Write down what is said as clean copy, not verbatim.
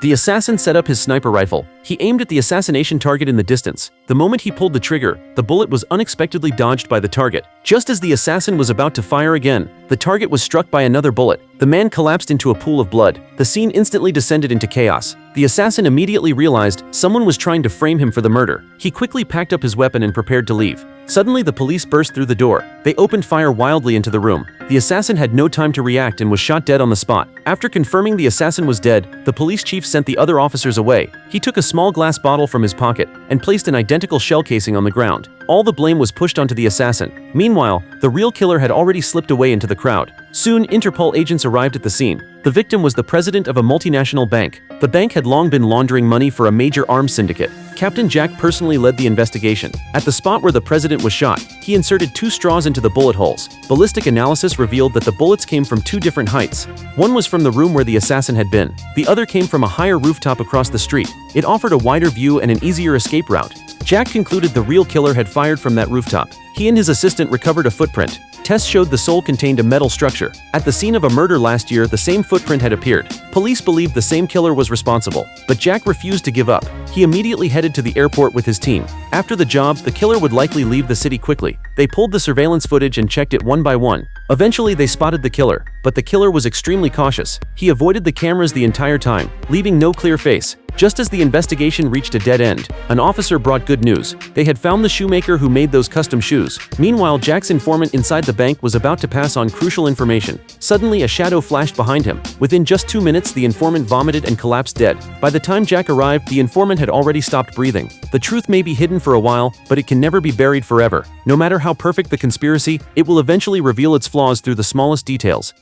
The assassin set up his sniper rifle. He aimed at the assassination target in the distance. The moment he pulled the trigger, the bullet was unexpectedly dodged by the target. Just as the assassin was about to fire again, the target was struck by another bullet. The man collapsed into a pool of blood. The scene instantly descended into chaos. The assassin immediately realized someone was trying to frame him for the murder. He quickly packed up his weapon and prepared to leave. Suddenly, the police burst through the door. They opened fire wildly into the room. The assassin had no time to react and was shot dead on the spot. After confirming the assassin was dead, the police chief sent the other officers away. He took a small glass bottle from his pocket and placed an identical shell casing on the ground. All the blame was pushed onto the assassin. Meanwhile, the real killer had already slipped away into the crowd. Soon, Interpol agents arrived at the scene. The victim was the president of a multinational bank. The bank had long been laundering money for a major arms syndicate. Captain Jack personally led the investigation. At the spot where the president was shot, he inserted 2 straws into the bullet holes. Ballistic analysis revealed that the bullets came from 2 different heights. One was from the room where the assassin had been. The other came from a higher rooftop across the street. It offered a wider view and an easier escape route. Jack concluded the real killer had fired from that rooftop. He and his assistant recovered a footprint. Tests showed the sole contained a metal structure. At the scene of a murder last year, the same footprint had appeared. Police believed the same killer was responsible, but Jack refused to give up. He immediately headed to the airport with his team. After the job, the killer would likely leave the city quickly. They pulled the surveillance footage and checked it one by one. Eventually, they spotted the killer, but the killer was extremely cautious. He avoided the cameras the entire time, leaving no clear face. Just as the investigation reached a dead end, an officer brought good news. They had found the shoemaker who made those custom shoes. Meanwhile, Jack's informant inside the bank was about to pass on crucial information. Suddenly, a shadow flashed behind him. Within just 2 minutes, the informant vomited and collapsed dead. By the time Jack arrived, the informant had already stopped breathing. The truth may be hidden for a while, but it can never be buried forever. No matter how perfect the conspiracy, it will eventually reveal its flaws through the smallest details.